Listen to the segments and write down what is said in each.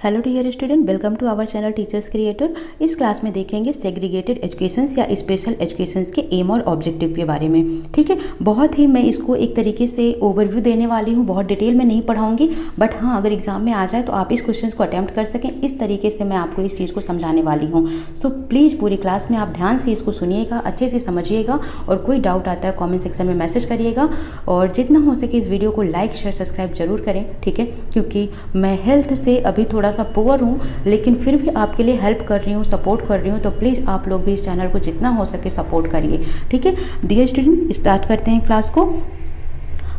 Hello dear student, welcome to our channel teachers creator. इस class में देखेंगे segregated educations या स्पेशल एजुकेशंस के एम और ऑब्जेक्टिव के बारे में। ठीक है, बहुत ही मैं इसको एक तरीके से ओवरव्यू देने वाली हूँ, बहुत डिटेल में नहीं पढ़ाऊंगी, बट हाँ अगर एग्जाम में आ जाए तो आप इस क्वेश्चन को अटैम्प्ट कर सकें, इस तरीके से मैं आपको इस चीज़ को समझाने वाली हूँ। सो प्लीज़ पूरी क्लास में आप ध्यान से इसको सुनिएगा, अच्छे से समझिएगा, और कोई डाउट आता है कॉमेंट सेक्शन में मैसेज करिएगा, और जितना हो सके इस वीडियो को लाइक शेयर सब्सक्राइब जरूर करें। ठीक है, क्योंकि मैं हेल्थ से अभी थोड़ा सा पुअर हूँ, लेकिन फिर भी आपके लिए हेल्प कर रही हूँ, सपोर्ट कर रही हूँ, तो प्लीज़ आप लोग भी इस चैनल को जितना हो सके सपोर्ट करिए। ठीक है डियर स्टूडेंट, स्टार्ट करते हैं क्लास को।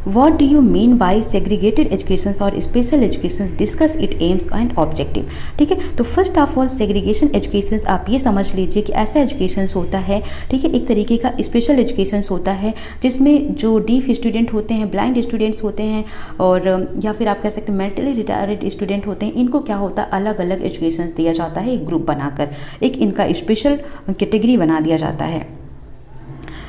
What do you mean by segregated education और special education? Discuss its aims and objective। ठीक है, तो first of all segregation education आप ये समझ लीजिए कि ऐसा एजुकेशन होता है, ठीक है, एक तरीके का स्पेशल एजुकेशन होता है जिसमें जो डीफ स्टूडेंट होते हैं, ब्लाइंड स्टूडेंट्स होते हैं, और या फिर आप कह सकते हैं मेंटली रिटार्डेड स्टूडेंट होते हैं, इनको क्या होता है अलग अलग एजुकेशन दिया जाता है, एक ग्रुप बनाकर एक इनका स्पेशल कैटेगरी बना दिया जाता है।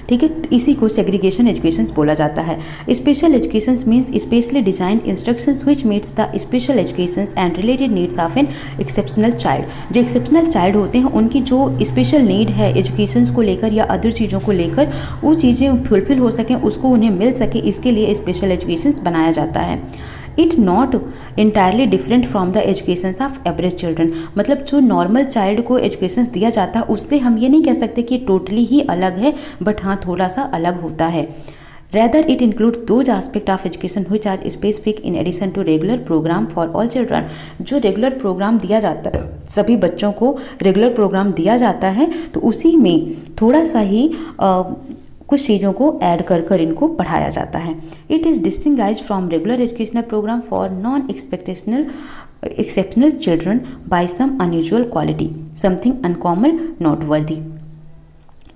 ठीक है, इसी को सेग्रीगेशन एजुकेशन बोला जाता है। Special education means specially designed instructions which meets the special education and related needs of an exceptional child. जो एक्सेप्शनल चाइल्ड होते हैं उनकी जो स्पेशल नीड है एजुकेशन को लेकर या अदर चीज़ों को लेकर, वो चीज़ें फुलफिल हो सकें, उसको उन्हें मिल सके, इसके लिए स्पेशल एजुकेशन बनाया जाता है। It not entirely different from the education of average children. मतलब जो नॉर्मल चाइल्ड को एजुकेशन दिया जाता है उससे हम ये नहीं कह सकते कि टोटली ही अलग है, बट हाँ थोड़ा सा अलग होता है। Rather, it includes those aspects of education which are specific in addition to regular program for all children। जो रेगुलर प्रोग्राम दिया जाता है, सभी बच्चों को रेगुलर प्रोग्राम दिया जाता है, तो उसी में थोड़ा सा ही कुछ चीज़ों को ऐड कर कर इनको पढ़ाया जाता है। It is distinguished from regular educational program for non exceptional children by some unusual quality, something uncommon not worthy.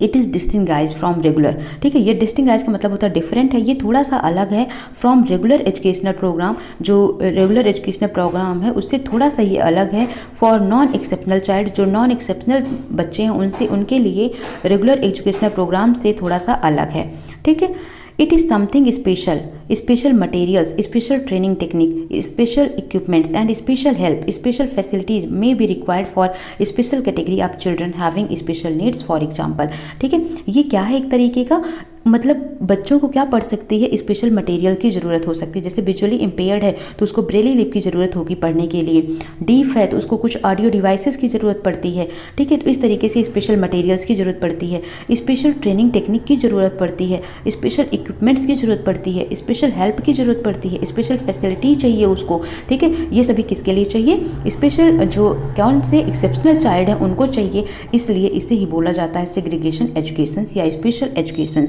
It is distinguished from regular. ठीक है, ये डिस्टिंग्विश का मतलब होता है डिफरेंट है, ये थोड़ा सा अलग है फ्रॉम रेगुलर एजुकेशनल प्रोग्राम। जो रेगुलर एजुकेशनल प्रोग्राम है उससे थोड़ा सा ये अलग है। फॉर नॉन एक्सेप्शनल चाइल्ड, जो नॉन एक्सेप्शनल बच्चे हैं उनसे, उनके लिए रेगुलर एजुकेशनल प्रोग्राम से थोड़ा सा अलग है। ठीक है, it is something special, special materials, special training technique, special equipments and special help, special facilities may be required for special category of children having special needs for example. ठीक है, ये क्या है एक तरीके का, मतलब बच्चों को क्या पढ़ सकती है, स्पेशल मटेरियल की ज़रूरत हो सकती है। जैसे विजुअली इम्पेयर्ड है तो उसको ब्रेली लिप की ज़रूरत होगी पढ़ने के लिए, डीफ है तो उसको कुछ ऑडियो डिवाइसेस की ज़रूरत पड़ती है। ठीक है, तो इस तरीके से स्पेशल मटेरियल्स की ज़रूरत पड़ती है, स्पेशल ट्रेनिंग टेक्निक की ज़रूरत पड़ती है, स्पेशल इक्विपमेंट्स की ज़रूरत पड़ती है, स्पेशल हेल्प की ज़रूरत पड़ती है, स्पेशल फैसिलिटी चाहिए उसको। ठीक है, ये सभी किसके लिए चाहिए, स्पेशल जो कौन से एक्सेप्शनल चाइल्ड हैं उनको चाहिए, इसलिए इसे ही बोला जाता है सेग्रीगेशन एजुकेशन या स्पेशल एजुकेशन।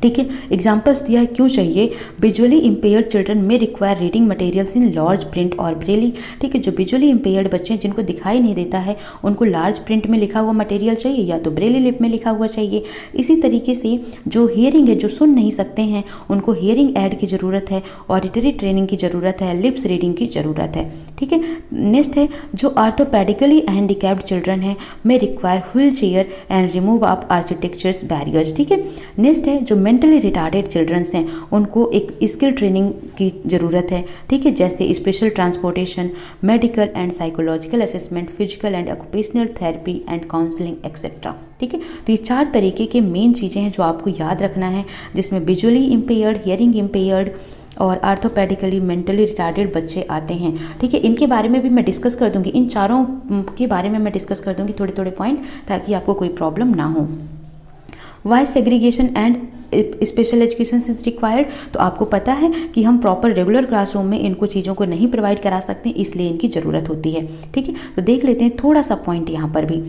ठीक है, एग्जाम्पल्स दिया है क्यों चाहिए। विजुअली इम्पेयर्ड चिल्ड्रन में require reading materials in large print और ब्रेली। ठीक है, जो विजुअली इम्पेयर्ड बच्चे हैं जिनको दिखाई नहीं देता है उनको लार्ज प्रिंट में लिखा हुआ मटेरियल चाहिए या तो ब्रेली लिप में लिखा हुआ चाहिए। इसी तरीके से जो हियरिंग है, जो सुन नहीं सकते हैं, उनको हियरिंग एड की ज़रूरत है, ऑडिटरी ट्रेनिंग की ज़रूरत है, लिप्स रीडिंग की ज़रूरत है। ठीक है, नेक्स्ट है जो आर्थोपेडिकली हैंडीकैप्ड चिल्ड्रन है में require wheel chair and remove of architectures barriers. ठीक है, नेक्स्ट है जो मेंटली रिटार्डेड चिल्ड्रंस हैं उनको एक स्किल ट्रेनिंग की ज़रूरत है। ठीक है, जैसे special transportation, medical and psychological assessment, physical and occupational therapy and counselling etcetera. ठीक है, तो ये 4 तरीके के मेन चीज़ें हैं जो आपको याद रखना है, जिसमें विजुअली इम्पेयर्ड, हियरिंग इम्पेयर्ड और आर्थोपेडिकली मेंटली रिटार्डेड बच्चे आते हैं। ठीक है, इनके बारे में भी मैं डिस्कस कर दूंगी, इन चारों के बारे में मैं डिस्कस कर दूंगी थोड़े थोड़े पॉइंट, ताकि आपको कोई प्रॉब्लम ना हो। Why segregation and special education is required, तो आपको पता है कि हम प्रॉपर रेगुलर क्लासरूम में इनको चीज़ों को नहीं प्रोवाइड करा सकते, इसलिए इनकी ज़रूरत होती है। ठीक है, तो देख लेते हैं थोड़ा सा पॉइंट यहाँ पर भी।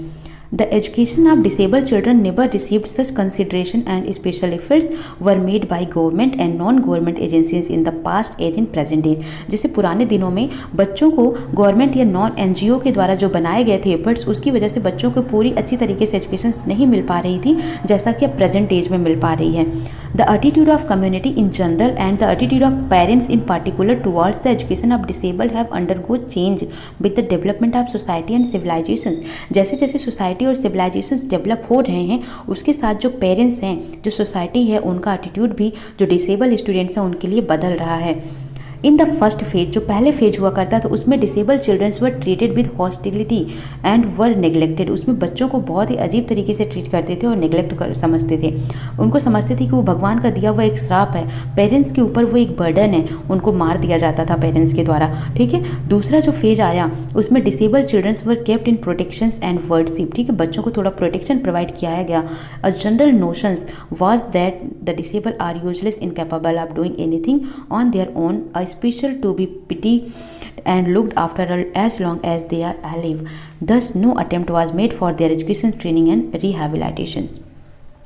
The education of disabled children never received such consideration and special efforts were made by government and non-government agencies in the past as in present age। जैसे पुराने दिनों में बच्चों को गवर्नमेंट या नॉन एनजीओ के द्वारा जो बनाए गए थे एफर्ट्स, उसकी वजह से बच्चों को पूरी अच्छी तरीके से एजुकेशन नहीं मिल पा रही थी, जैसा कि अब प्रेजेंट एज में मिल पा रही है। The attitude of community in general and the attitude of parents in particular towards the education of disabled have undergone change with the development of society and civilizations। जैसे जैसे सोसाइटी और civilisations develop हो रहे हैं, उसके साथ जो parents हैं, जो सोसाइटी है, उनका एटीट्यूड भी जो डिसेबल स्टूडेंट्स हैं उनके लिए बदल रहा है। इन द फर्स्ट फेज, जो पहले फेज हुआ करता तो उसमें disable childrens were treated with hostility and were neglected. उसमें बच्चों को बहुत ही अजीब तरीके से ट्रीट करते थे और नेग्लेक्ट कर समझते थे। उनको समझते थे कि वो भगवान का दिया हुआ एक श्राप है, पेरेंट्स के ऊपर वो एक बर्डन है, उनको मार दिया जाता था पेरेंट्स के द्वारा। ठीक है, दूसरा जो फेज आया उसमें disable childrens were kept in protections and wardship. ठीक है, बच्चों को थोड़ा प्रोटेक्शन प्रोवाइड किया गया। A general notions was that the disable are useless incapable of doing anything on their own, a special to be pitied and looked after as long as they are alive. Thus, no attempt was made for their education, training and rehabilitation.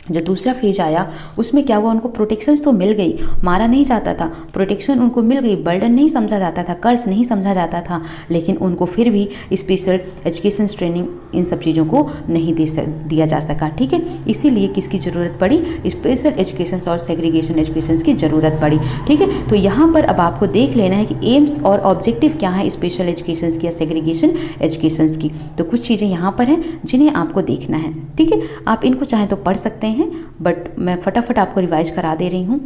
जो दूसरा phase आया उसमें क्या हुआ, उनको protections तो मिल गई, मारा नहीं जाता था, प्रोटेक्शन उनको मिल गई, बर्डन नहीं समझा जाता था, कर्ज नहीं समझा जाता था, लेकिन उनको फिर भी स्पेशल एजुकेशन ट्रेनिंग इन सब चीज़ों को नहीं दिया जा सका। ठीक है, इसीलिए किसकी ज़रूरत पड़ी, स्पेशल एजुकेशन और सेग्रीगेशन एजुकेशन की ज़रूरत पड़ी। ठीक है, तो यहाँ पर अब आपको देख लेना है कि एम्स और ऑब्जेक्टिव क्या है स्पेशल एजुकेशन की या सेग्रीगेशन एजुकेशन की। तो कुछ चीज़ें यहाँ पर हैं जिन्हें आपको देखना है। ठीक है, आप इनको चाहें तो पढ़ सकते हैं, बट मैं फटाफट आपको रिवाइज करा दे रही हूँ।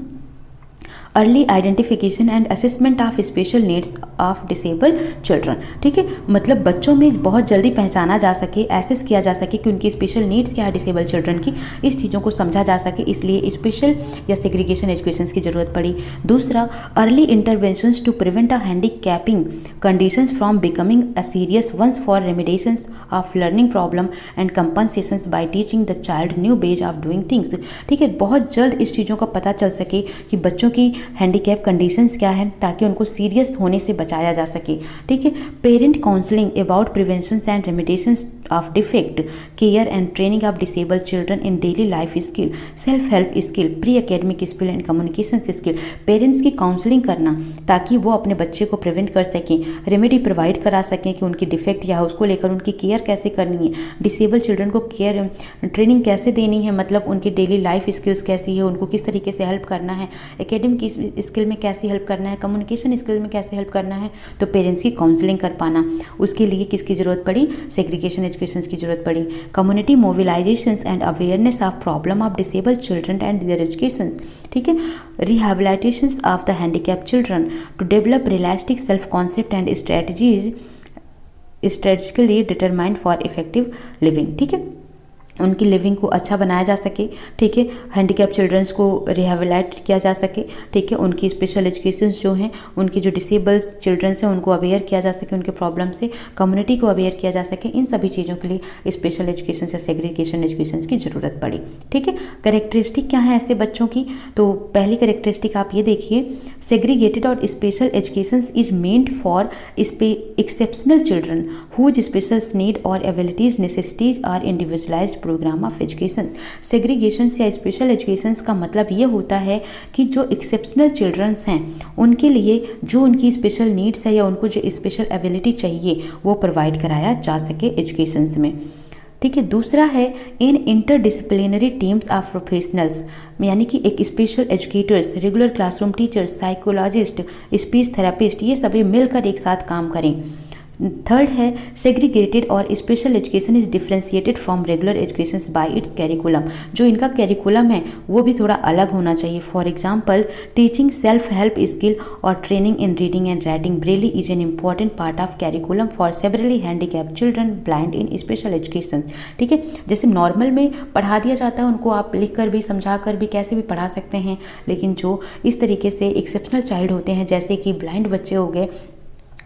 Early identification and assessment of special needs of disable children. ठीक है, मतलब बच्चों में बहुत जल्दी पहचाना जा सके, एसेस किया जा सके कि उनकी स्पेशल नीड्स क्या है डिसेबल चिल्ड्रन की, इस चीज़ों को समझा जा सके, इसलिए स्पेशल या सेग्रीगेशन एजुकेशन की ज़रूरत पड़ी। दूसरा, early interventions to prevent a handicapping conditions from becoming a serious ones for remediations of learning problem and compensations by teaching the child new ways of doing things. ठीक है, बहुत जल्द इस चीज़ों का पता चल सके कि बच्चों की हैंडीकैप कंडीशंस क्या है, ताकि उनको सीरियस होने से बचाया जा सके। ठीक है, parent counselling about prevention and remediations of defect, care and training of disable children in daily life skill, self help skill, pre academic skill and communication skill. Parents की काउंसलिंग करना ताकि वो अपने बच्चे को प्रिवेंट कर सकें, रेमेडी प्रोवाइड करा सकें कि उनकी डिफेक्ट या उसको लेकर उनकी केयर कैसे करनी है, डिसेबल चिल्ड्रन को केयर ट्रेनिंग कैसे देनी है, मतलब उनकी डेली लाइफ स्किल्स कैसी है, उनको किस तरीके से हेल्प करना है, एकेडमिक स्किल में कैसे हेल्प करना है, कम्युनिकेशन स्किल में कैसे हेल्प करना है। तो पेरेंट्स की काउंसलिंग कर पाना, उसके लिए किसकी ज़रूरत पड़ी, सेग्रीगेशन एजुकेशन की ज़रूरत पड़ी। Community mobilisation and awareness of problem of disable children and their education. ठीक है, rehabilitation of the handicap children to develop realistic self concept and strategies strategically determined for effective living. ठीक है, उनकी living को अच्छा बनाया जा सके। ठीक है, हैंडीकैप चिल्ड्रंस को रिहैबिलिटेट किया जा सके। ठीक है, उनकी स्पेशल एजुकेशन जो हैं, उनकी जो डिसेबल्स चिल्ड्रंस हैं उनको अवेयर किया जा सके, उनके प्रॉब्लम से कम्युनिटी को अवेयर किया जा सके। इन सभी चीज़ों के लिए स्पेशल एजुकेशन या सेग्रीगेशन एजुकेशन की ज़रूरत पड़ी। ठीक है, करेक्टरिस्टिक क्या है ऐसे बच्चों की, तो पहली करेक्टरिस्टिक आप ये देखिए, सेग्रीगेटेड और special education is meant for exceptional children whose special need और abilities necessities are individualised programme of education. Segregation या स्पेशल एजुकेशन का मतलब ये होता है कि जो एक्सेप्शनल चिल्ड्रंस हैं उनके लिए जो उनकी स्पेशल नीड्स है या उनको जो स्पेशल एबिलिटी चाहिए वो प्रोवाइड कराया जा सके एजुकेशन में। ठीक है, दूसरा है इन इंटरडिसिप्लिनरी टीम्स ऑफ प्रोफेशनल्स, यानी कि एक special educators, regular classroom teachers, psychologist, speech therapist, ये सभी मिलकर एक साथ काम करें। थर्ड है सेग्रीगेटेड और special education is differentiated from regular education by it's curriculum. जो इनका कैरिकुलम है वो भी थोड़ा अलग होना चाहिए। For example, teaching self help skill और training in reading and writing braille is an important part of curriculum for severely handicap children blind in special education. ठीक है, जैसे नॉर्मल में पढ़ा दिया जाता है उनको आप लिख कर भी, समझा कर भी, कैसे भी पढ़ा सकते हैं, लेकिन जो इस तरीके से एक्सेप्शनल चाइल्ड होते हैं, जैसे कि ब्लाइंड बच्चे हो गए,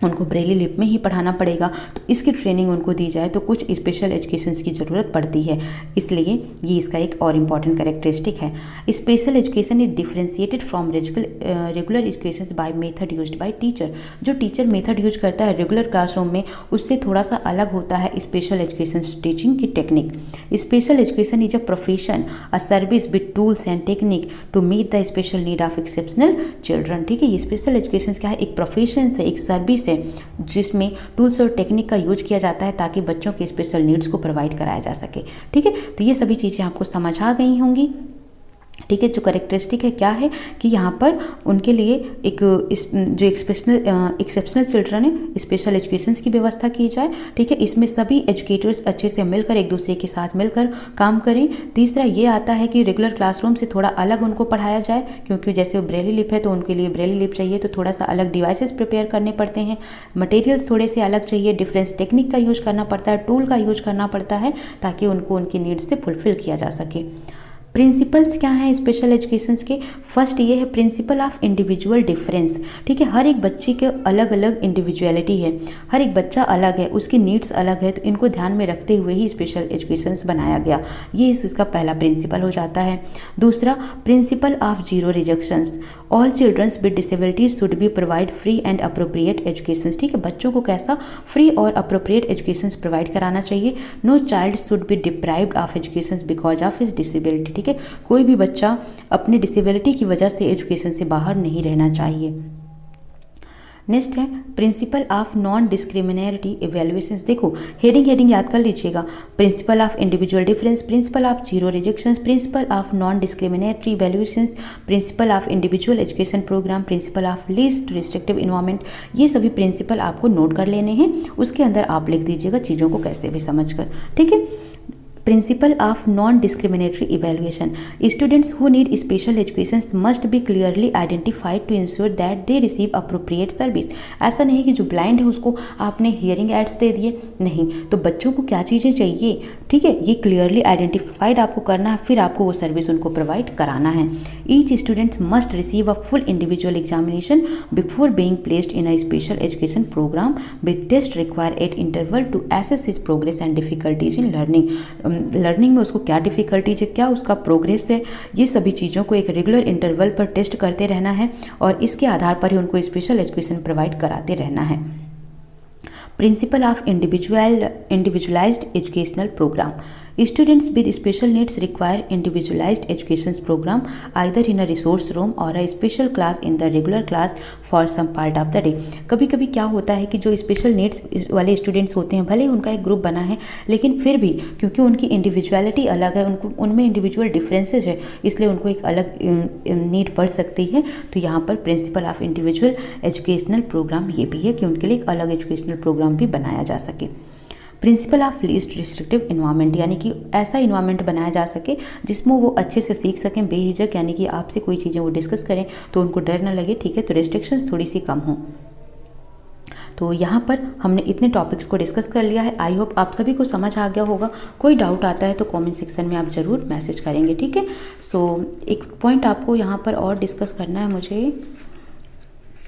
उनको ब्रेली लिप में ही पढ़ाना पड़ेगा, तो इसकी ट्रेनिंग उनको दी जाए तो कुछ स्पेशल एजुकेशन की ज़रूरत पड़ती है। इसलिए ये इसका एक और इम्पॉर्टेंट कैरेक्टरिस्टिक है। Special education is differentiated from regular education by method used by teacher. जो टीचर मेथड यूज करता है रेगुलर क्लासरूम में, उससे थोड़ा सा अलग होता है स्पेशल एजुकेशन टीचिंग की technique. Special education is a profession, a service with tools and technique to meet the special need of exceptional children. ठीक है, ये स्पेशल एजुकेशन क्या है, एक प्रोफेशन है, एक सर्विस है जिसमें टूल्स और टेक्निक का यूज किया जाता है ताकि बच्चों के स्पेशल नीड्स को प्रोवाइड कराया जा सके। ठीक है, तो ये सभी चीज़ें आपको समझ आ गई होंगी। ठीक है। जो करेक्टरिस्टिक है क्या है कि यहाँ पर उनके लिए एक जो एक्सेप्शनल चिल्ड्रन है स्पेशल एजुकेशंस की व्यवस्था की जाए, ठीक है। इसमें सभी एजुकेटर्स अच्छे से मिलकर एक दूसरे के साथ मिलकर काम करें। तीसरा ये आता है कि रेगुलर क्लासरूम से थोड़ा अलग उनको पढ़ाया जाए, क्योंकि जैसे वो ब्रेली लिप है तो उनके लिए ब्रेली लिप चाहिए तो थोड़ा सा अलग डिवाइसेस प्रिपेयर करने पड़ते हैं, मटेरियल्स थोड़े से अलग चाहिए, डिफरेंस टेक्निक का यूज करना पड़ता है, टूल का यूज करना पड़ता है ताकि उनको उनकी नीड्स से फुलफिल किया जा सके। प्रिंसिपल्स क्या हैं स्पेशल एजुकेशंस के? फर्स्ट ये है प्रिंसिपल ऑफ इंडिविजुअल डिफरेंस, ठीक है। हर एक बच्चे के अलग अलग इंडिविजुअलिटी है, हर एक बच्चा अलग है, उसकी नीड्स अलग है, तो इनको ध्यान में रखते हुए ही स्पेशल एजुकेशंस बनाया गया। ये इसका पहला प्रिंसिपल हो जाता है। दूसरा principle of zero rejections, all childrens with disabilities should be provide free and appropriate educations, ठीक है। बच्चों को कैसा फ्री और अप्रोप्रिएट एजुकेशंस प्रोवाइड कराना चाहिए। No child should be deprived of educations because of his disability, ठीक है। कोई भी बच्चा अपनी डिसेबिलिटी की वजह से एजुकेशन से बाहर नहीं रहना चाहिए। नेक्स्ट है principle of non discriminatory evaluations. देखो हेडिंग याद कर लीजिएगा। Principle of individual difference, principle of zero rejections, principle of non discriminatory evaluations, principle of individual education program, principle of least restrictive environment. ये सभी प्रिंसिपल आपको note कर लेने हैं, उसके अंदर आप लिख दीजिएगा चीज़ों को कैसे भी समझ कर, ठीक है। Principle of non discriminatory evaluation, students who need special education must be clearly identified to ensure that they receive appropriate service. ऐसा नहीं कि जो ब्लाइंड है उसको आपने हियरिंग एड्स दे दिए, नहीं, तो बच्चों को क्या चीज़ें चाहिए, ठीक है, ये क्लियरली आइडेंटिफाइड आपको करना है, फिर आपको वो सर्विस उनको प्रोवाइड कराना है। Each student must receive a full individual examination before being placed in a special education program with test require at interval to assess his progress and difficulties in learning में उसको क्या difficulties है, क्या उसका progress है, ये सभी चीज़ों को एक रेगुलर इंटरवल पर टेस्ट करते रहना है और इसके आधार पर ही उनको स्पेशल एजुकेशन प्रोवाइड कराते रहना है। Principle of individualised educational program, students with special needs require individualized education program either in a resource room or a special class in the regular class for some part of the day। कभी कभी क्या होता है कि जो special needs वाले students होते हैं, भले उनका एक ग्रुप बना है लेकिन फिर भी क्योंकि उनकी इंडिविजुअलिटी अलग है, उनको उनमें इंडिविजुअल डिफरेंसेज है, इसलिए उनको एक अलग नीड पड़ सकती है। तो यहाँ पर principle of individual educational program ये भी है कि उनके लिए एक अलग एजुकेशनल प्रोग्राम भी बनाया जा सके। Principal of least restrictive environment, यानी कि ऐसा इन्वायरमेंट बनाया जा सके जिसमें वो अच्छे से सीख सकें बेहिचक, यानी कि आपसे कोई चीज़ें वो डिस्कस करें तो उनको डर ना लगे, ठीक है, तो रेस्ट्रिक्शंस थोड़ी सी कम हों। तो यहाँ पर हमने इतने टॉपिक्स को डिस्कस कर लिया है। आई होप आप सभी को समझ आ गया होगा। कोई डाउट आता है तो कमेंट सेक्शन में आप ज़रूर मैसेज करेंगे, ठीक है। सो एक पॉइंट आपको यहाँ पर और डिस्कस करना है, मुझे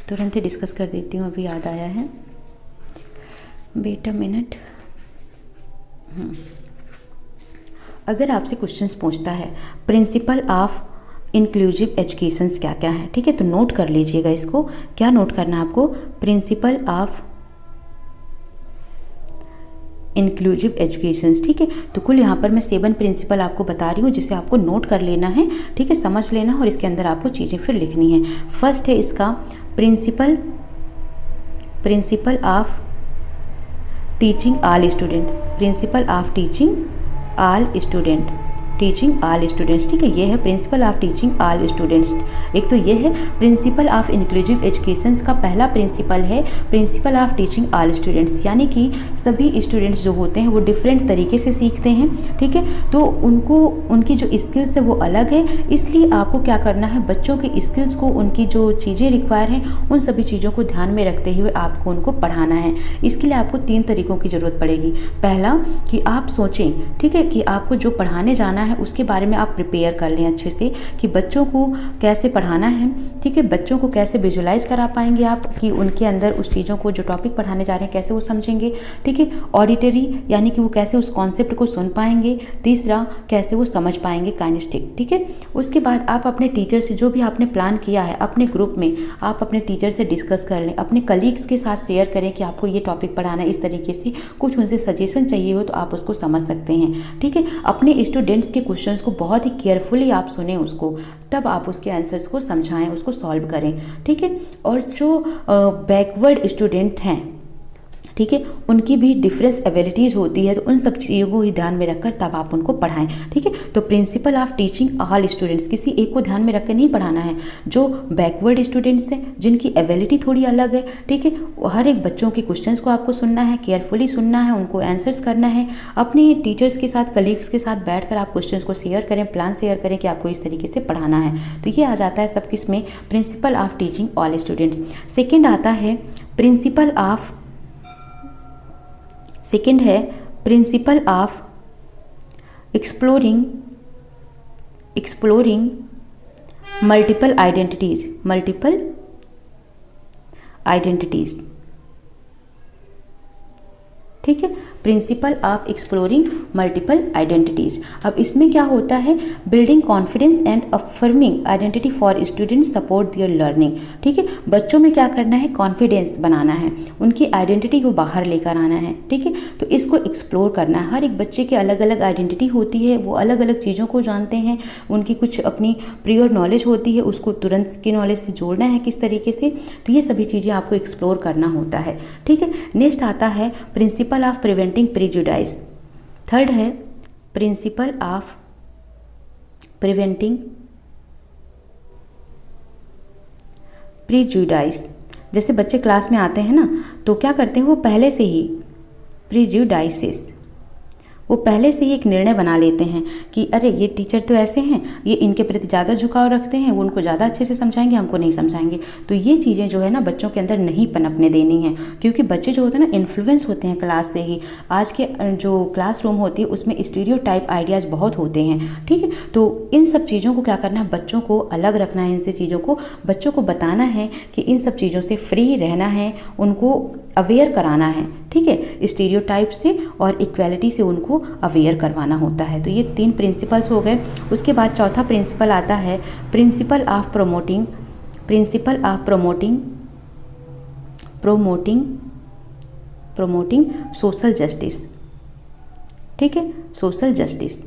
तुरंत ही डिस्कस कर देती हूँ, अभी याद आया है, वेट अ मिनट। अगर आपसे क्वेश्चंस पूछता है प्रिंसिपल ऑफ इंक्लूसिव एजुकेशंस क्या क्या है, ठीक है, तो नोट कर लीजिएगा इसको। क्या नोट करना है आपको? प्रिंसिपल ऑफ इंक्लूसिव एजुकेशंस, ठीक है। तो कुल यहाँ पर मैं 7 प्रिंसिपल आपको बता रही हूँ जिसे आपको नोट कर लेना है, ठीक है, समझ लेना है और इसके अंदर आपको चीज़ें फिर लिखनी है। फर्स्ट है इसका principal of teaching all student, principal of teaching all student, teaching all students, ठीक है, ये है principle of teaching all students. एक तो ये है प्रिंसिपल ऑफ इंक्लूसिव एजुकेशंस का पहला प्रिंसिपल है principle of teaching all students, यानी कि सभी स्टूडेंट्स जो होते हैं वो डिफरेंट तरीके से सीखते हैं, ठीक है, तो उनकी जो स्किल्स है वो अलग है, इसलिए आपको क्या करना है, बच्चों की स्किल्स को, उनकी जो चीज़ें रिक्वायर हैं उन सभी चीज़ों को ध्यान में रखते हुए आपको उनको पढ़ाना है। इसके लिए आपको 3 तरीकों की ज़रूरत पड़ेगी। पहला कि आप सोचें, ठीक है, कि आपको जो पढ़ाने जाना है उसके बारे में आप प्रिपेयर कर लें अच्छे से कि बच्चों को कैसे पढ़ाना है, ठीक है, बच्चों को कैसे विजुलाइज करा पाएंगे आप कि उनके अंदर उस चीज़ों को जो टॉपिक पढ़ाने जा रहे हैं कैसे वो समझेंगे, ठीक है। ऑडिटरी यानी कि वो कैसे उस कॉन्सेप्ट को सुन पाएंगे। तीसरा कैसे वो समझ पाएंगे काइनेस्टिक, ठीक है। उसके बाद आप अपने टीचर से जो भी आपने प्लान किया है अपने ग्रुप में आप अपने टीचर से डिस्कस कर लें, अपने कलीग्स के साथ शेयर करें कि आपको ये टॉपिक पढ़ाना है, इस तरीके से कुछ उनसे सजेशन चाहिए हो तो आप उसको समझ सकते हैं, ठीक है। अपने स्टूडेंट्स के क्वेश्चंस को बहुत ही केयरफुली आप सुने उसको, तब आप उसके आंसर्स को समझाएं, उसको सॉल्व करें, ठीक है। और जो बैकवर्ड स्टूडेंट हैं ठीक है, उनकी भी डिफरेंस एबिलिटीज़ होती है, तो उन सब चीज़ों को ही ध्यान में रखकर तब आप उनको पढ़ाएं। ठीक है, तो principal of teaching all students, किसी एक को ध्यान में रख कर नहीं पढ़ाना है। जो बैकवर्ड स्टूडेंट्स हैं, जिनकी एबिलिटी थोड़ी अलग है, ठीक है, हर एक बच्चों के क्वेश्चंस को आपको सुनना है, केयरफुली सुनना है, उनको आंसर्स करना है। अपने टीचर्स के साथ, कलीग्स के साथ बैठकर आप क्वेश्चंस को शेयर करें, प्लान शेयर करें कि आपको इस तरीके से पढ़ाना है। तो ये आ जाता है सब किसमें, principal of teaching all students. Second आता है प्रिंसिपल ऑफ, सेकेंड है principle of exploring multiple identities, multiple identities. ठीक है, principle of exploring multiple identities. अब इसमें क्या होता है, building confidence and affirming identity for students support there learning. ठीक है, बच्चों में क्या करना है, कॉन्फिडेंस बनाना है, उनकी आइडेंटिटी को बाहर लेकर आना है। ठीक है, तो इसको एक्सप्लोर करना है। हर एक बच्चे की अलग अलग आइडेंटिटी होती है, वो अलग अलग चीज़ों को जानते हैं, उनकी कुछ अपनी प्रियर नॉलेज होती है, उसको तुरंत की नॉलेज से जोड़ना है किस तरीके से, तो ये सभी चीज़ें आपको एक्सप्लोर करना होता है। ठीक है, नेक्स्ट आता है प्रिंसिपल ऑफ प्रिवेंटिंग प्रीजुडाइस। थर्ड है प्रिंसिपल ऑफ प्रिवेंटिंग प्रीजुडाइस। जैसे बच्चे क्लास में आते हैं ना, तो क्या करते हैं, वो पहले से ही प्रीजुडाइसिस, वो पहले से ही एक निर्णय बना लेते हैं कि अरे ये टीचर तो ऐसे हैं, ये इनके प्रति ज़्यादा झुकाव रखते हैं, वो उनको ज़्यादा अच्छे से समझाएंगे, हमको नहीं समझाएंगे। तो ये चीज़ें जो है ना बच्चों के अंदर नहीं पनपने देनी है, क्योंकि बच्चे जो होते हैं ना इन्फ्लुएंस होते हैं क्लास से ही। आज के जो क्लासरूम होती है उसमें स्टीरियोटाइप आइडियाज़ बहुत होते हैं। ठीक है, तो इन सब चीज़ों को क्या करना है, बच्चों को अलग रखना है, इनसे चीज़ों को बच्चों को बताना है कि इन सब चीज़ों से फ्री रहना है, उनको अवेयर कराना है। ठीक है, स्टीरियोटाइप से और इक्वालिटी से उनको अवेयर करवाना होता है। तो ये 3 प्रिंसिपल्स हो गए। उसके बाद चौथा प्रिंसिपल आता है principle of promoting, principal of promoting social justice. ठीक है, सोशल जस्टिस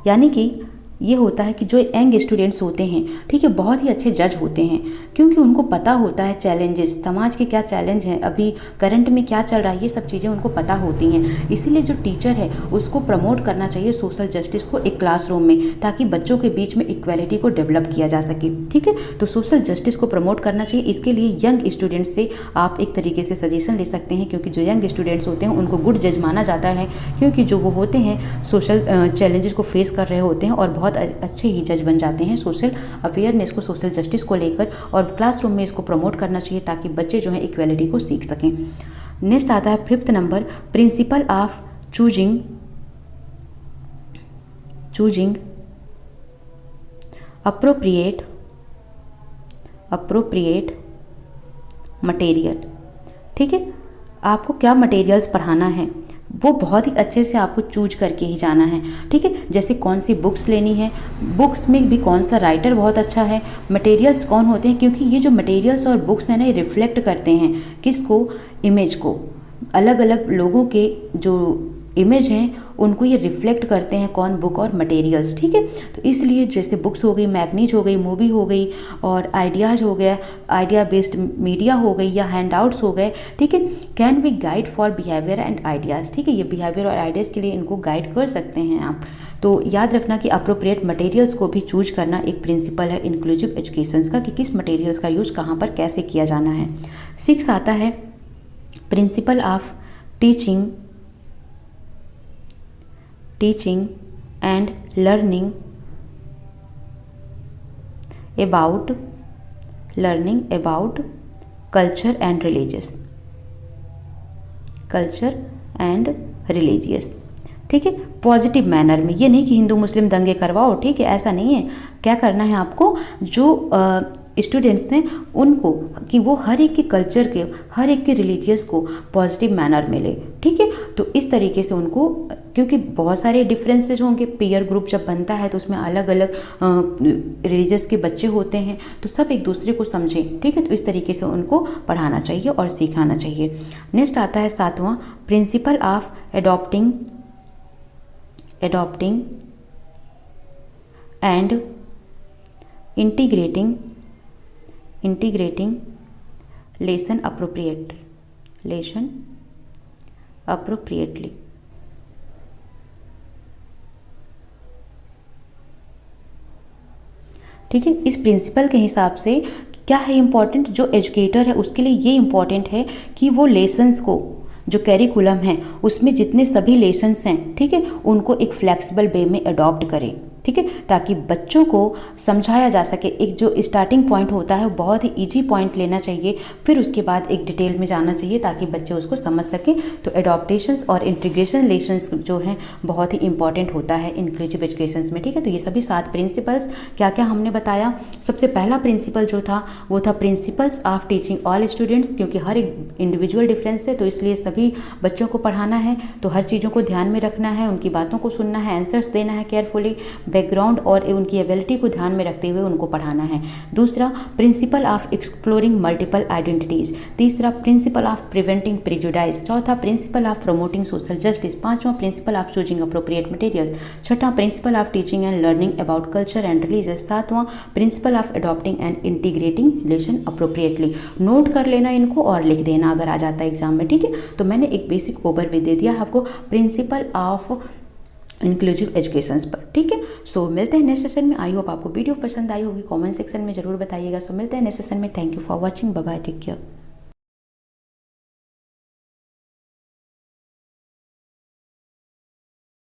यानी कि ये होता है कि जो यंग स्टूडेंट्स होते हैं, ठीक है, बहुत ही अच्छे जज होते हैं, क्योंकि उनको पता होता है चैलेंजेस, समाज के क्या चैलेंज हैं, अभी करंट में क्या चल रहा है, ये सब चीज़ें उनको पता होती हैं। इसीलिए जो टीचर है उसको प्रमोट करना चाहिए सोशल जस्टिस को एक क्लासरूम में, ताकि बच्चों के बीच में इक्वालिटी को डेवलप किया जा सके। ठीक है, तो सोशल जस्टिस को प्रमोट करना चाहिए। इसके लिए यंग स्टूडेंट्स से आप एक तरीके से सजेशन ले सकते हैं, क्योंकि जो यंग स्टूडेंट्स होते हैं उनको गुड जज माना जाता है, क्योंकि जो वो होते हैं सोशल चैलेंजेस को फेस कर रहे होते हैं और बहुत अच्छे ही जज बन जाते हैं सोशल अवेयरनेस को, सोशल जस्टिस को लेकर। और क्लासरूम में इसको प्रमोट करना चाहिए ताकि बच्चे जो हैं इक्वालिटी को सीख सकें। नेक्स्ट आता है 5th number principal of choosing appropriate material. ठीक है, आपको क्या मटेरियल्स पढ़ाना है वो बहुत ही अच्छे से आपको चूज करके ही जाना है। ठीक है, जैसे कौन सी बुक्स लेनी है, बुक्स में भी कौन सा राइटर बहुत अच्छा है, मटेरियल्स कौन होते हैं, क्योंकि ये जो मटेरियल्स और बुक्स हैं ना, ये रिफ्लेक्ट करते हैं किसको, इमेज को। अलग अलग लोगों के जो इमेज हैं उनको ये रिफ्लेक्ट करते हैं, कौन, बुक और मटेरियल्स। ठीक है, तो इसलिए जैसे बुक्स हो गई, मैगनीज हो गई, मूवी हो गई, और आइडियाज़ हो गया, आइडिया बेस्ड मीडिया हो गई, या हैंडआउट्स हो गए। ठीक है, can be guide for behaviour and ideas. ठीक है, ये बिहेवियर और आइडियाज़ के लिए इनको गाइड कर सकते हैं आप। तो याद रखना कि अप्रोप्रिएट मटेरियल्स को भी चूज करना एक प्रिंसिपल है इंक्लूसिव एजुकेशंस का, कि किस मटेरियल्स का यूज़ कहाँ पर कैसे किया जाना है। 6 आता है principle of teaching and learning about culture and religious. ठीक है, पॉजिटिव मैनर में, ये नहीं कि हिंदू मुस्लिम दंगे करवाओ। ठीक है, ऐसा नहीं है। क्या करना है आपको, जो स्टूडेंट्स हैं उनको, कि वो हर एक के कल्चर के, हर एक के रिलीजियस को पॉजिटिव मैनर में ले। ठीक है, तो इस तरीके से उनको, क्योंकि बहुत सारे डिफरेंसेज होंगे, पीयर ग्रुप जब बनता है तो उसमें अलग अलग रिलीजियस के बच्चे होते हैं, तो सब एक दूसरे को समझें। ठीक है, तो इस तरीके से उनको पढ़ाना चाहिए और सिखाना चाहिए। नेक्स्ट आता है 7वां principle of adopting and integrating lesson appropriately। ठीक है, इस प्रिंसिपल के हिसाब से क्या है इम्पॉर्टेंट, जो एजुकेटर है उसके लिए ये इम्पॉर्टेंट है कि वो लेसन्स को, जो कैरिकुलम है उसमें जितने सभी लेसन्स हैं, ठीक है, उनको एक फ्लेक्सिबल वे में अडॉप्ट करें, ठीक है, ताकि बच्चों को समझाया जा सके। एक जो स्टार्टिंग पॉइंट होता है वो बहुत ही इजी पॉइंट लेना चाहिए, फिर उसके बाद एक डिटेल में जाना चाहिए ताकि बच्चे उसको समझ सकें। तो एडॉप्टेशंस और इंटीग्रेशन लेसन्स जो हैं बहुत ही इंपॉर्टेंट होता है इंक्लूसिव एजुकेशंस में, ठीक है। तो ये सभी 7 प्रिंसिपल्स क्या क्या हमने बताया। सबसे पहला प्रिंसिपल जो था वो था principles of teaching all students, क्योंकि हर एक इंडिविजुअल डिफरेंस है तो इसलिए सभी बच्चों को पढ़ाना है, तो हर चीज़ों को ध्यान में रखना है, उनकी बातों को सुनना है, आंसर्स देना है केयरफुली, बैकग्राउंड और उनकी एबिलिटी को ध्यान में रखते हुए उनको पढ़ाना है। दूसरा, principle of exploring multiple identities. तीसरा, प्रिंसिपल ऑफ प्रिवेंटिंग प्रिजुडाइज। चौथा, principle of promoting social justice. पांचवां, principle of choosing appropriate materials. छठा, principle of teaching and learning about culture and religious. सातवां, principle of adopting and integrating relation appropriately. Note कर लेना इनको और लिख देना अगर आ जाता है एग्जाम में, ठीक है। तो मैंने एक बेसिक ओवरव्यू दे दिया आपको प्रिंसिपल ऑफ इंक्लूसिव एजुकेशंस पर, ठीक है। सो मिलते हैं नेक्स्ट सेशन में। आई होप आपको वीडियो पसंद आई होगी, कमेंट सेक्शन में जरूर बताइएगा। सो मिलते हैं नेक्स्ट सेशन में। Thank you for watching, bye bye, take care.